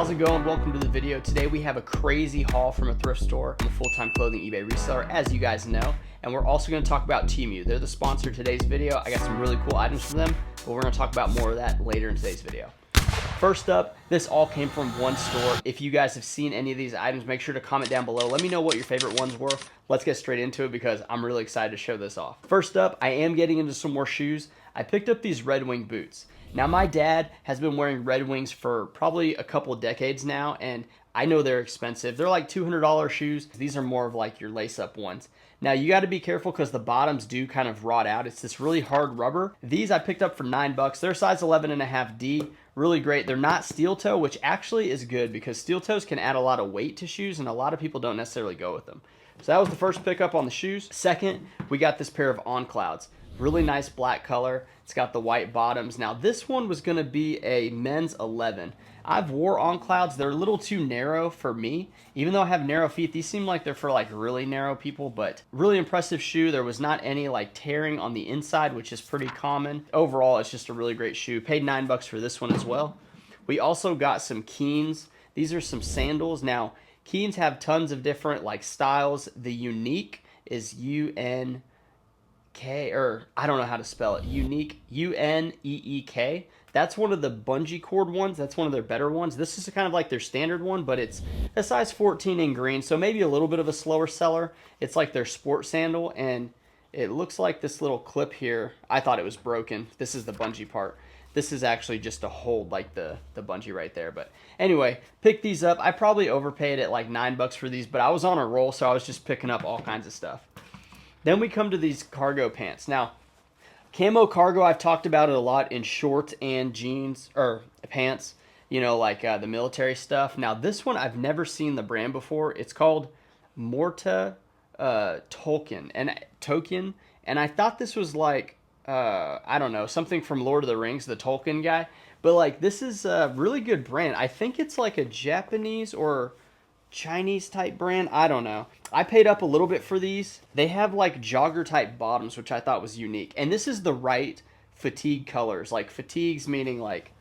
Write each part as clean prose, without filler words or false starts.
how's it going? Welcome to the video. Today we have a crazy haul from a thrift store. I'm a full-time clothing eBay reseller, as you guys know, and we're also going to talk about Temu. They're the sponsor of today's video. I got some really cool items from them, but we're going to talk about more of that later in today's video. First up, this all came from one store. If you guys have seen any of these items, make sure to comment down below. Let me know what your favorite ones were. Let's get straight into it because I'm really excited to show this off. First up, I am getting into some more shoes. I picked up these Red Wing boots. Now, my dad has been wearing Red Wings for probably a couple of decades now, and I know they're expensive. They're like $200 shoes. These are more of like your lace-up ones. Now, you got to be careful because the bottoms do kind of rot out. It's this really hard rubber. These I picked up for $9. They're size 11.5D. Really great. They're not steel toe, which actually is good because steel toes can add a lot of weight to shoes, and a lot of people don't necessarily go with them. So that was the first pickup on the shoes. Second, we got this pair of On Clouds. Really nice black color. It's got the white bottoms. Now, this one was going to be a men's 11. I've wore On Clouds. They're a little too narrow for me. Even though I have narrow feet, these seem like they're for like really narrow people, but really impressive shoe. There was not any like tearing on the inside, which is pretty common. Overall, it's just a really great shoe. Paid $9 for this one as well. We also got some Keens. These are some sandals. Now, Keens have tons of different like styles. The Unique is UNK, or I don't know how to spell it. Unique, UNEEK. That's one of the bungee cord ones. That's one of their better ones. This is kind of like their standard one, but it's a size 14 in green, so maybe a little bit of a slower seller. It's like their sport sandal, and it looks like this little clip here. I thought it was broken. This is the bungee part. This is actually just to hold like the bungee right there. But anyway, pick these up. I probably overpaid at like $9 for these, but I was on a roll, so I was just picking up all kinds of stuff. Then we come to these cargo pants. Now, camo cargo, I've talked about it a lot in shorts and jeans, or pants, you know, like the military stuff. Now, this one, I've never seen the brand before. It's called Morta Tolkien, and I thought this was like, I don't know, something from Lord of the Rings, the Tolkien guy. But like, this is a really good brand. I think it's like a Japanese or Chinese type brand. I don't know. I paid up a little bit for these. They have like jogger type bottoms, which I thought was unique. And this is the right fatigue colors. Like fatigues meaning like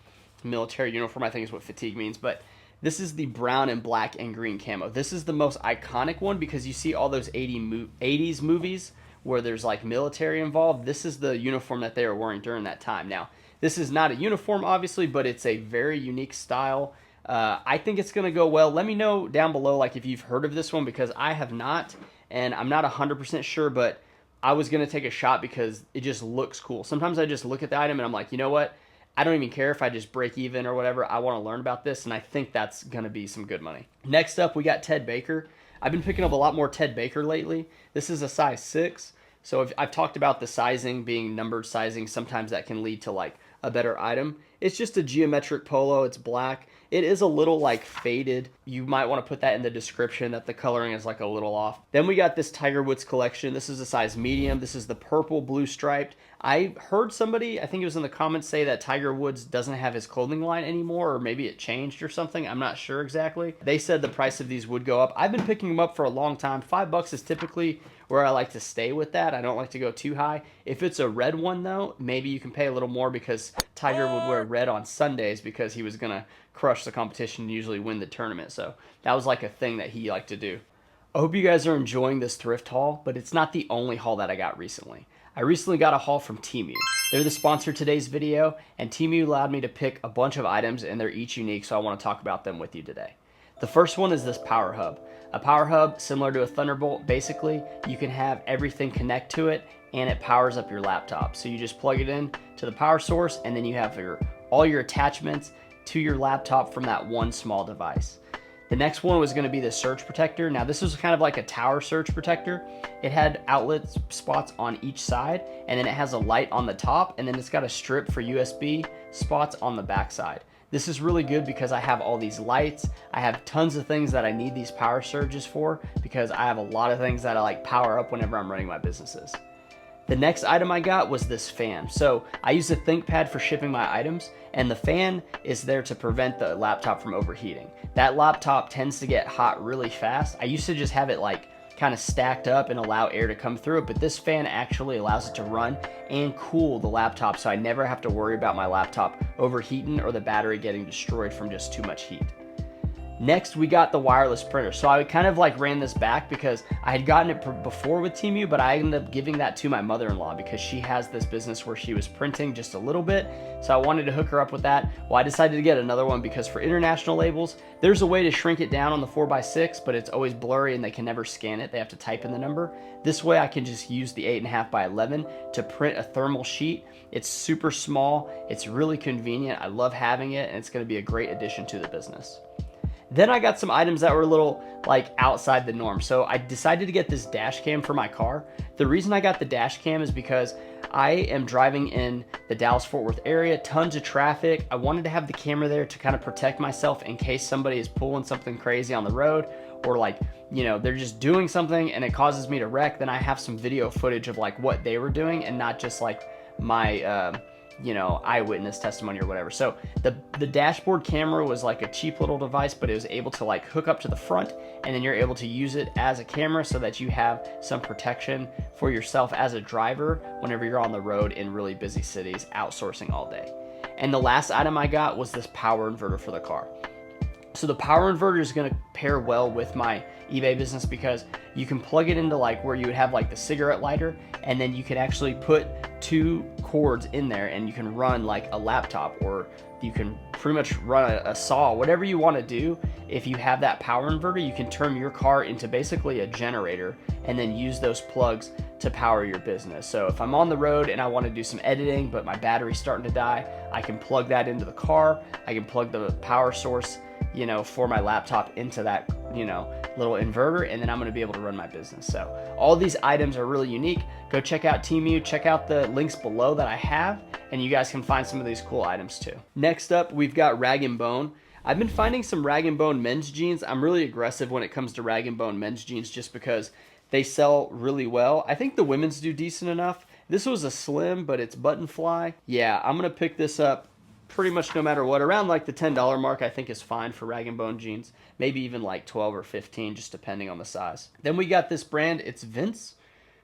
military uniform, I think is what fatigue means. But this is the brown and black and green camo. This is the most iconic one because you see all those 80s movies where there's like military involved. This is the uniform that they were wearing during that time. Now, this is not a uniform, obviously, but it's a very unique style. I think it's going to go well. Let me know down below like if you've heard of this one because I have not, and I'm not 100% sure, but I was going to take a shot because it just looks cool. Sometimes I just look at the item and I'm like, you know what? I don't even care if I just break even or whatever. I want to learn about this, and I think that's going to be some good money. Next up, we got Ted Baker. I've been picking up a lot more Ted Baker lately. This is a size 6. So I've talked about the sizing being numbered sizing. Sometimes that can lead to like a better item. It's just a geometric polo. It's black. It is a little like faded. You might want to put that in the description that the coloring is like a little off. Then we got this Tiger Woods collection. This is a size medium. This is the purple blue striped. I heard somebody, I think it was in the comments, say that Tiger Woods doesn't have his clothing line anymore, or maybe it changed or something. I'm not sure exactly. They said the price of these would go up. I've been picking them up for a long time. $5 is typically where I like to stay with that. I don't like to go too high. If it's a red one though, maybe you can pay a little more because Tiger would wear red on Sundays because he was going to crush the competition and usually win the tournament. So that was like a thing that he liked to do. I hope you guys are enjoying this thrift haul, but it's not the only haul that I got recently. I recently got a haul from Temu. They're the sponsor of today's video, and Temu allowed me to pick a bunch of items, and they're each unique, so I want to talk about them with you today. The first one is this power hub. A power hub, similar to a Thunderbolt, basically, you can have everything connect to it, and it powers up your laptop. So you just plug it in to the power source, and then you have all your attachments to your laptop from that one small device. The next one was going to be the surge protector. Now, this was kind of like a tower surge protector. It had outlet spots on each side, and then it has a light on the top, and then it's got a strip for USB spots on the back side. This is really good because I have all these lights. I have tons of things that I need these power surges for because I have a lot of things that I like power up whenever I'm running my businesses. The next item I got was this fan. So I use a ThinkPad for shipping my items, and the fan is there to prevent the laptop from overheating. That laptop tends to get hot really fast. I used to just have it like kind of stacked up and allow air to come through it, but this fan actually allows it to run and cool the laptop, so I never have to worry about my laptop overheating or the battery getting destroyed from just too much heat. Next, we got the wireless printer. So I kind of like ran this back because I had gotten it before with Temu, but I ended up giving that to my mother-in-law because she has this business where she was printing just a little bit. So I wanted to hook her up with that. Well, I decided to get another one because for international labels, there's a way to shrink it down on the 4x6, but it's always blurry and they can never scan it. They have to type in the number. This way I can just use the 8.5x11 to print a thermal sheet. It's super small. It's really convenient. I love having it, and it's going to be a great addition to the business. Then I got some items that were a little like outside the norm. So I decided to get this dash cam for my car. The reason I got the dash cam is because I am driving in the Dallas-Fort Worth area, tons of traffic. I wanted to have the camera there to kind of protect myself in case somebody is pulling something crazy on the road, or like, you know, they're just doing something and it causes me to wreck. Then I have some video footage of like what they were doing and not just like my, you know, eyewitness testimony or whatever. So the dashboard camera was like a cheap little device, but it was able to like hook up to the front, and then you're able to use it as a camera so that you have some protection for yourself as a driver whenever you're on the road in really busy cities, outsourcing all day. And the last item I got was this power inverter for the car. So the power inverter is going to pair well with my eBay business because you can plug it into like where you would have like the cigarette lighter, and then you can actually put 2 cords in there and you can run like a laptop, or you can pretty much run a saw, whatever you want to do. If you have that power inverter, you can turn your car into basically a generator and then use those plugs to power your business. So if I'm on the road and I want to do some editing, but my battery's starting to die, I can plug that into the car. I can plug the power source, you know, for my laptop into that, you know, little inverter, and then I'm going to be able to run my business. So all these items are really unique. Go check out Temu, check out the links below that I have, and you guys can find some of these cool items too. Next up, we've got Rag & Bone. I've been finding some Rag & Bone men's jeans. I'm really aggressive when it comes to Rag & Bone men's jeans just because they sell really well. I think the women's do decent enough. This was a slim, but it's button fly. Yeah, I'm going to pick this up pretty much no matter what. Around like the $10 mark I think is fine for Rag & Bone jeans. Maybe even like 12 or 15, just depending on the size. Then we got this brand, it's Vince.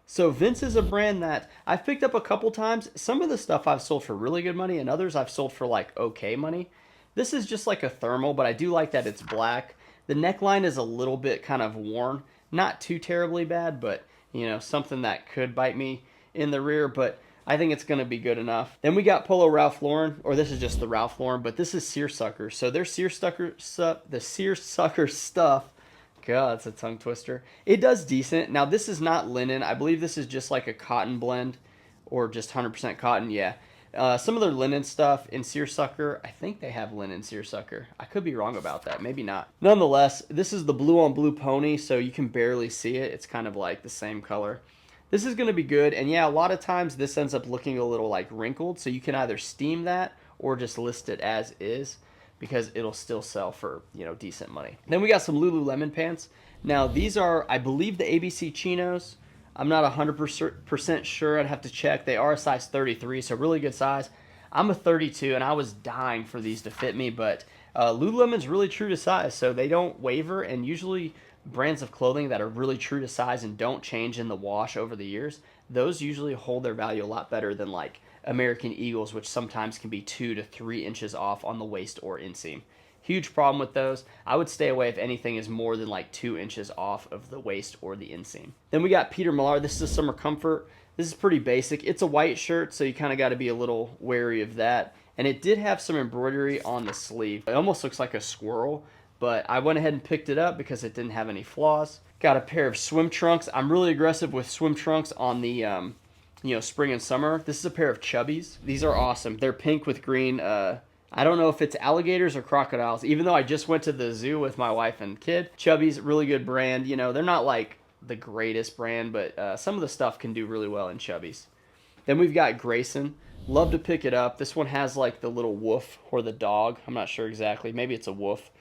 So Vince is a brand that I've picked up a couple times. Some of the stuff I've sold for really good money, and others I've sold for like okay money. This is just like a thermal, but I do like that it's black. The neckline is a little bit kind of worn. Not too terribly bad, but you know, something that could bite me in the rear, but I think it's going to be good enough. Then we got Polo Ralph Lauren, or this is just the Ralph Lauren, but this is seersucker. So their seersucker stuff, God, that's a tongue twister. It does decent. Now this is not linen. I believe this is just like a cotton blend, or just 100% cotton, yeah. Some of their linen stuff in seersucker, I think they have linen seersucker. I could be wrong about that, maybe not. Nonetheless, this is the blue on blue pony, so you can barely see it. It's kind of like the same color. This is going to be good, and yeah, a lot of times this ends up looking a little like wrinkled, so you can either steam that or just list it as is, because it'll still sell for, you know, decent money. Then we got some Lululemon pants. Now these are, I believe, the ABC chinos. I'm not 100% sure. I'd have to check. They are a size 33, so really good size. I'm a 32, and I was dying for these to fit me, but Lululemon's really true to size, so they don't waver, and usually brands of clothing that are really true to size and don't change in the wash over the years, those usually hold their value a lot better than like American Eagles, which sometimes can be 2 to 3 inches off on the waist or inseam. Huge problem with those. I would stay away if anything is more than like 2 inches off of the waist or the inseam. Then we got Peter Millar. This is a summer comfort. This is pretty basic. It's a white shirt, so you kind of got to be a little wary of that. And it did have some embroidery on the sleeve. It almost looks like a squirrel, but I went ahead and picked it up because it didn't have any flaws. Got a pair of swim trunks. I'm really aggressive with swim trunks on the you know, spring and summer. This is a pair of HAGiBiS. These are awesome. They're pink with green. I don't know if it's alligators or crocodiles, even though I just went to the zoo with my wife and kid. HAGiBiS, really good brand. You know, they're not like the greatest brand, but some of the stuff can do really well in HAGiBiS. Then we've got Grayson. Love to pick it up. This one has like the little wolf or the dog. I'm not sure exactly. Maybe it's a wolf.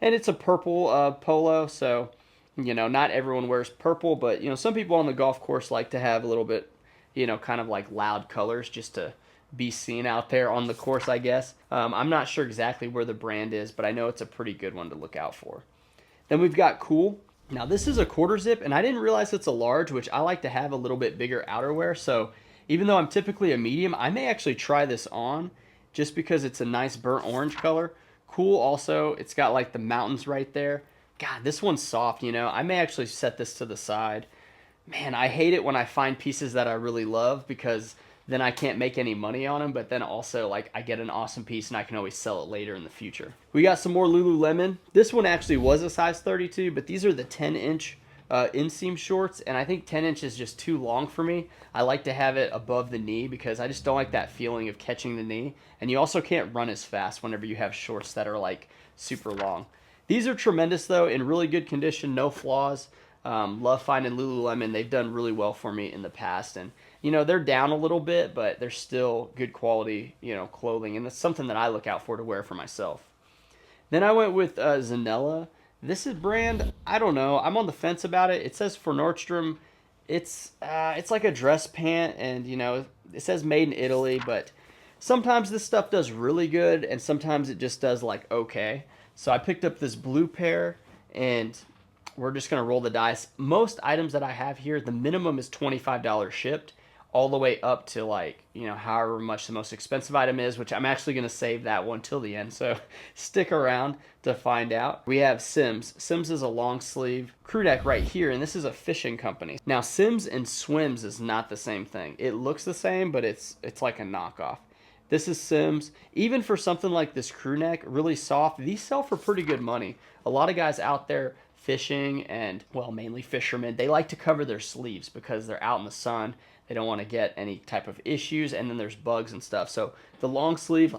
And it's a purple polo, so, you know, not everyone wears purple, but, you know, some people on the golf course like to have a little bit, you know, kind of like loud colors just to be seen out there on the course, I guess. I'm not sure exactly where the brand is, but I know it's a pretty good one to look out for. Then we've got Cool. Now, this is a quarter zip, and I didn't realize it's a large, which I like to have a little bit bigger outerwear, so even though I'm typically a medium, I may actually try this on just because it's a nice burnt orange color. Cool also, it's got like the mountains right there. God, this one's soft, you know. I may actually set this to the side. Man, I hate it when I find pieces that I really love because then I can't make any money on them, but then also like I get an awesome piece and I can always sell it later in the future. We got some more Lululemon. This one actually was a size 32, but these are the 10-inch inseam shorts, and I think 10 inches is just too long for me. I like to have it above the knee because I just don't like that feeling of catching the knee, and you also can't run as fast whenever you have shorts that are like super long. These are tremendous though, in really good condition, no flaws. Love finding Lululemon. They've done really well for me in the past, and you know they're down a little bit, but they're still good quality, you know, clothing, and that's something that I look out for to wear for myself. Then I went with Zanella. This is brand, I don't know. I'm on the fence about it. It says for Nordstrom, it's like a dress pant, and you know it says made in Italy, but sometimes this stuff does really good, and sometimes it just does like okay. So I picked up this blue pair, and we're just gonna roll the dice. Most items that I have here, the minimum is $25 shipped, all the way up to like, you know, however much the most expensive item is, which I'm actually gonna save that one till the end. So stick around to find out. We have Sims. Sims is a long sleeve crew neck right here, and this is a fishing company. Now Sims and Swims is not the same thing. It looks the same, but it's like a knockoff. This is Sims. Even for something like this crew neck, really soft, these sell for pretty good money. A lot of guys out there fishing, and well, mainly fishermen, they like to cover their sleeves because they're out in the sun. They don't want to get any type of issues, and then there's bugs and stuff. So the long sleeve,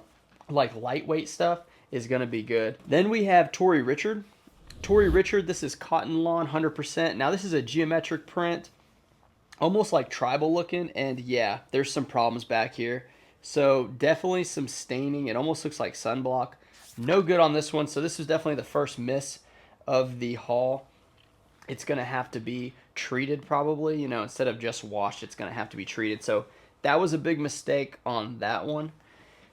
like lightweight stuff, is going to be good. Then we have Tory Richard. Tory Richard, this is cotton lawn, 100%. Now this is a geometric print, almost like tribal looking, and yeah, there's some problems back here. So definitely some staining. It almost looks like sunblock. No good on this one. So this is definitely the first miss of the haul. It's going to have to be treated probably, you know, instead of just washed, it's going to have to be treated. So that was a big mistake on that one.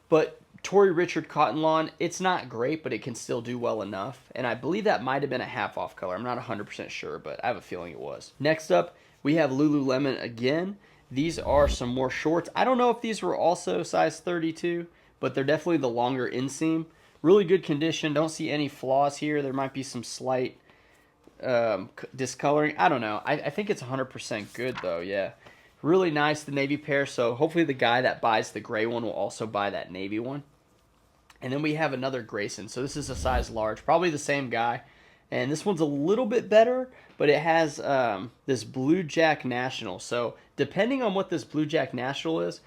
But Tory Richard Cotton Lawn, it's not great, but it can still do well enough. And I believe that might have been a half off color. I'm not 100% sure, but I have a feeling it was. Next up, we have Lululemon again. These are some more shorts. I don't know if these were also size 32, but they're definitely the longer inseam. Really good condition. Don't see any flaws here. There might be some slight discoloring. I don't know. I think it's 100% good though. Yeah, really nice, the navy pair. So hopefully the guy that buys the gray one will also buy that navy one. And then we have another Grayson. So this is a size large, probably the same guy, and this one's a little bit better, but it has this Blue Jack National. So depending on what this Blue Jack National is,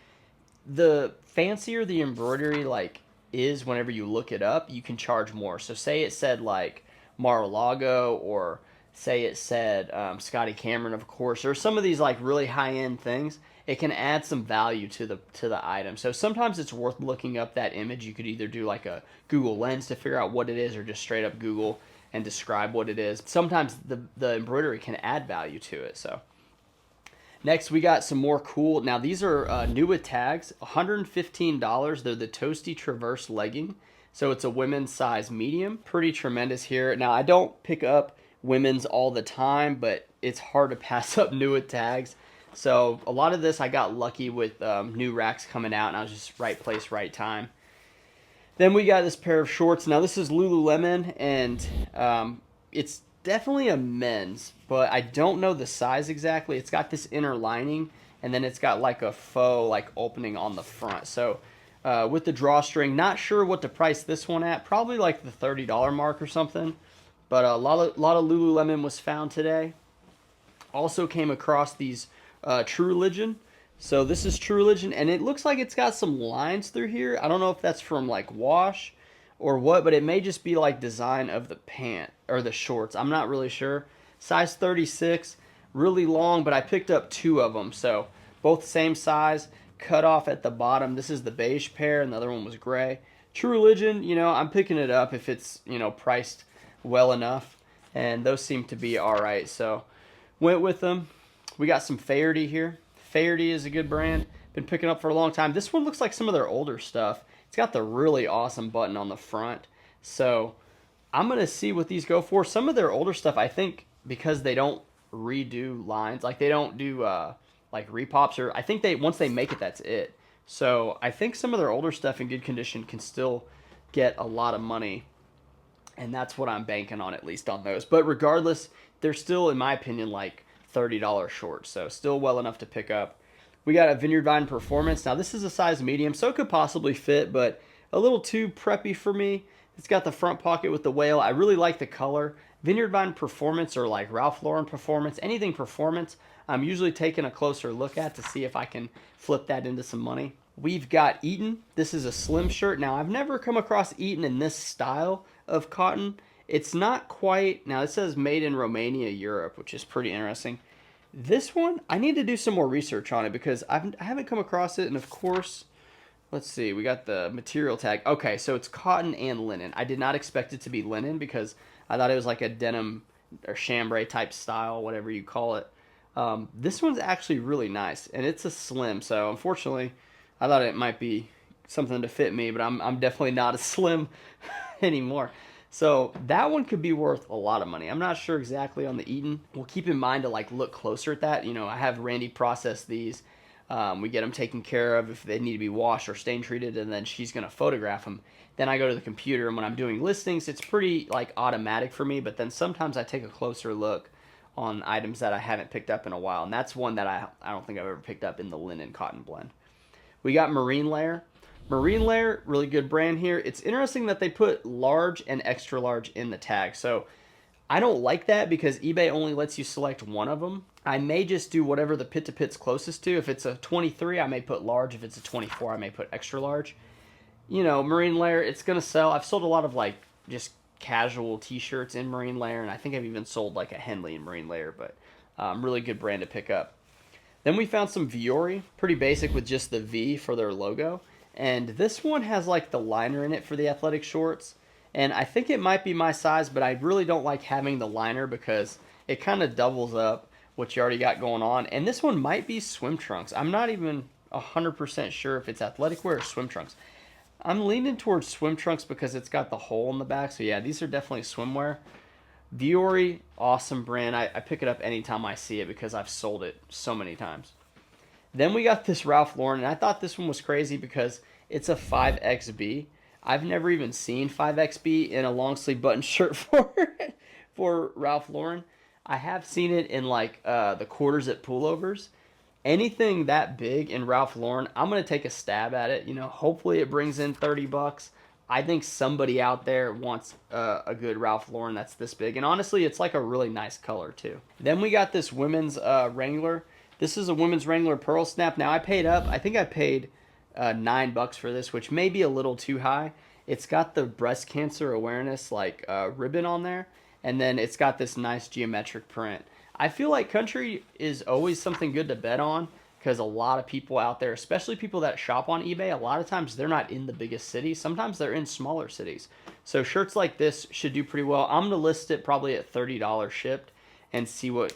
the fancier the embroidery like is whenever you look it up, you can charge more. So say it said like Mar-a-Lago, or say it said Scotty Cameron, of course, or some of these like really high-end things, it can add some value to the item. So sometimes it's worth looking up that image. You could either do like a Google Lens to figure out what it is, or just straight up Google and describe what it is. Sometimes the embroidery can add value to it. So next we got some more cool. Now these are new with tags, $115. They're the Toasty Traverse legging. So it's a women's size medium. Pretty tremendous here. Now I don't pick up women's all the time, but it's hard to pass up new with tags. So a lot of this I got lucky with new racks coming out, and I was just right place, right time. Then we got this pair of shorts. Now this is Lululemon, and it's definitely a men's, but I don't know the size exactly. It's got this inner lining, and then it's got like a faux like opening on the front. So with the drawstring, not sure what to price this one at. Probably like the $30 mark or something. But a lot of Lululemon was found today. Also came across these True Religion. So this is True Religion, and it looks like it's got some lines through here. I don't know if that's from like wash or what, but it may just be like design of the pant or the shorts. I'm not really sure. Size 36, really long, but I picked up two of them. So both same size, cut off at the bottom. This is the beige pair, and the other one was gray. True Religion, you know, I'm picking it up if it's, you know, priced well enough, and those seem to be all right. So went with them. We got some Faherty here. Faherty is a good brand. Been picking up for a long time. This one looks like some of their older stuff. It's got the really awesome button on the front. So I'm going to see what these go for. Some of their older stuff, I think, because they don't redo lines, like they don't do like repops, or I think once they make it, that's it. So I think some of their older stuff in good condition can still get a lot of money, and that's what I'm banking on, at least on those. But regardless, they're still, in my opinion, like $30 short, so still well enough to pick up. We got a Vineyard Vine Performance. Now this is a size medium, so it could possibly fit, but a little too preppy for me. It's got the front pocket with the whale. I really like the color. Vineyard Vine Performance, or like Ralph Lauren Performance, anything performance, I'm usually taking a closer look at to see if I can flip that into some money. We've got Eaton. This is a slim shirt. Now, I've never come across Eaton in this style of cotton. It's not quite, now it says made in Romania, Europe, which is pretty interesting. This one, I need to do some more research on it because I haven't come across it. And of course, let's see, we got the material tag. Okay, so it's cotton and linen. I did not expect it to be linen because I thought it was like a denim or chambray type style, whatever you call it. This one's actually really nice, and it's a slim. So unfortunately, I thought it might be something to fit me, but I'm definitely not a slim anymore. So that one could be worth a lot of money. I'm not sure exactly on the Eaton. We'll keep in mind to like look closer at that. You know, I have Randy process these. We get them taken care of if they need to be washed or stain treated, and then she's going to photograph them. Then I go to the computer, and when I'm doing listings, it's pretty like automatic for me, but then sometimes I take a closer look on items that I haven't picked up in a while, and that's one that I don't think I've ever picked up in the linen cotton blend. We got Marine Layer. Marine Layer, really good brand here. It's interesting that they put large and extra large in the tag. So I don't like that because eBay only lets you select one of them. I may just do whatever the pit to pit's closest to. If it's a 23, I may put large. If it's a 24, I may put extra large. You know, Marine Layer, it's going to sell. I've sold a lot of like just casual t-shirts in Marine Layer, and I think I've even sold like a Henley in Marine Layer, but really good brand to pick up. Then we found some Viore, pretty basic with just the V for their logo. And this one has like the liner in it for the athletic shorts. And I think it might be my size, but I really don't like having the liner because it kind of doubles up what you already got going on. And this one might be swim trunks. I'm not even 100% sure if it's athletic wear or swim trunks. I'm leaning towards swim trunks because it's got the hole in the back. So yeah, these are definitely swimwear. Viore, awesome brand. I pick it up anytime I see it because I've sold it so many times. Then we got this Ralph Lauren, and I thought this one was crazy because it's a 5XB. I've never even seen 5XB in a long sleeve button shirt for Ralph Lauren. I have seen it in like the quarter zip pullovers. Anything that big in Ralph Lauren, I'm going to take a stab at it. You know, hopefully it brings in $30. I think somebody out there wants a good Ralph Lauren that's this big. And honestly, it's like a really nice color too. Then we got this women's Wrangler. This is a women's Wrangler Pearl Snap. Now I paid up. I think I paid $9 for this, which may be a little too high. It's got the breast cancer awareness like ribbon on there, and then it's got this nice geometric print. I feel like country is always something good to bet on because a lot of people out there, especially people that shop on eBay, a lot of times they're not in the biggest cities. Sometimes they're in smaller cities. So shirts like this should do pretty well. I'm gonna list it probably at $30 shipped and see what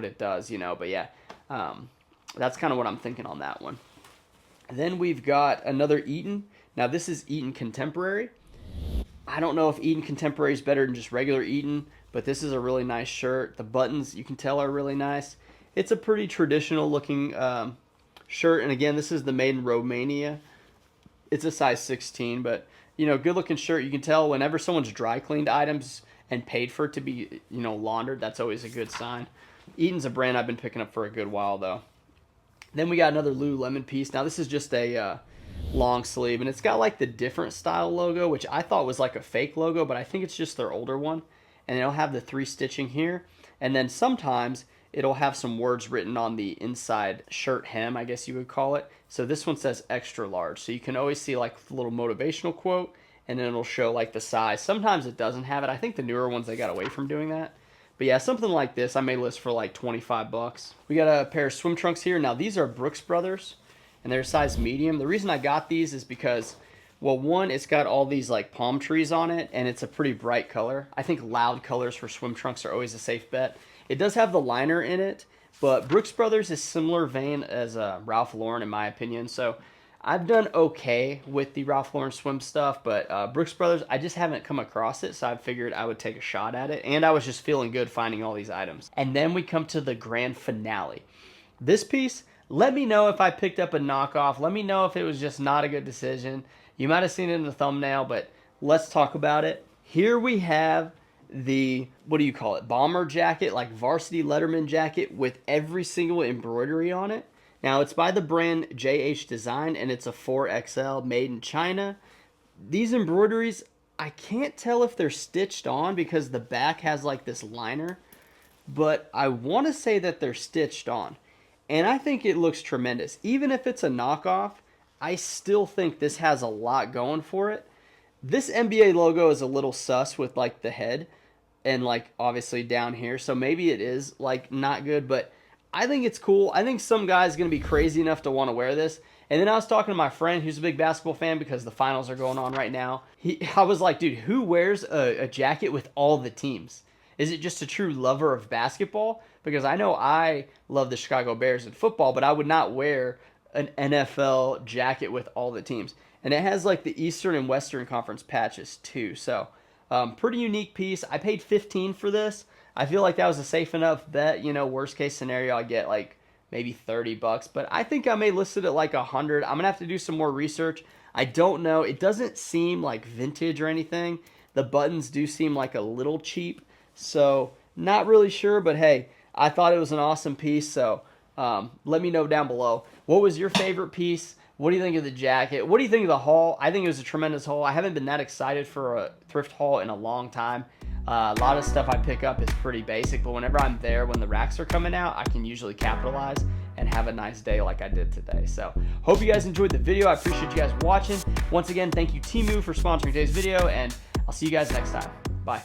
it does, you know. But yeah, that's kind of what I'm thinking on that one. Then we've got another Eaton. Now this is Eaton Contemporary. I don't know if Eaton Contemporary is better than just regular Eaton, but this is a really nice shirt. The buttons, you can tell, are really nice. It's a pretty traditional looking shirt, and again, this is the made in Romania. It's a size 16, but you know, good looking shirt. You can tell whenever someone's dry cleaned items and paid for it to be, you know, laundered, that's always a good sign. Eaton's a brand I've been picking up for a good while though. Then we got another Lululemon piece. Now this is just a long sleeve, and it's got like the different style logo, which I thought was like a fake logo, but I think it's just their older one. And it'll have the 3 stitching here, and then sometimes it'll have some words written on the inside shirt hem, I guess you would call it. So this one says extra large, so you can always see like a little motivational quote, and then it'll show like the size. Sometimes it doesn't have it. I think the newer ones, they got away from doing that. But yeah, something like this I may list for like $25. We got a pair of swim trunks here. Now these are Brooks Brothers, and they're size medium. The reason I got these is because, well, one, it's got all these like palm trees on it, and it's a pretty bright color. I think loud colors for swim trunks are always a safe bet. It does have the liner in it, but Brooks Brothers is similar vein as Ralph Lauren in my opinion. So I've done okay with the Ralph Lauren swim stuff, but Brooks Brothers, I just haven't come across it, so I figured I would take a shot at it, and I was just feeling good finding all these items. And then we come to the grand finale. This piece, let me know if I picked up a knockoff. Let me know if it was just not a good decision. You might have seen it in the thumbnail, but let's talk about it. Here we have the, what do you call it, bomber jacket, like varsity letterman jacket with every single embroidery on it. Now it's by the brand JH Design and it's a 4XL made in China. These embroideries, I can't tell if they're stitched on because the back has like this liner, but I want to say that they're stitched on. And I think it looks tremendous. Even if it's a knockoff, I still think this has a lot going for it. This NBA logo is a little sus with like the head and like obviously down here. So maybe it is like not good, but I think it's cool. I think some guy's going to be crazy enough to want to wear this. And then I was talking to my friend who's a big basketball fan because the finals are going on right now. I was like, dude, who wears a jacket with all the teams? Is it just a true lover of basketball? Because I know I love the Chicago Bears in football, but I would not wear an NFL jacket with all the teams. And it has like the Eastern and Western Conference patches too. So pretty unique piece. I paid $15 for this. I feel like that was a safe enough bet. You know, worst case scenario, I get like maybe $30, but I think I may list it at like $100. I'm gonna have to do some more research. I don't know. It doesn't seem like vintage or anything. The buttons do seem like a little cheap, so not really sure. But hey, I thought it was an awesome piece. So let me know down below. What was your favorite piece? What do you think of the jacket? What do you think of the haul? I think it was a tremendous haul. I haven't been that excited for a thrift haul in a long time. A lot of stuff I pick up is pretty basic, but whenever I'm there, when the racks are coming out, I can usually capitalize and have a nice day like I did today. So hope you guys enjoyed the video. I appreciate you guys watching. Once again, thank you Temu for sponsoring today's video, and I'll see you guys next time. Bye.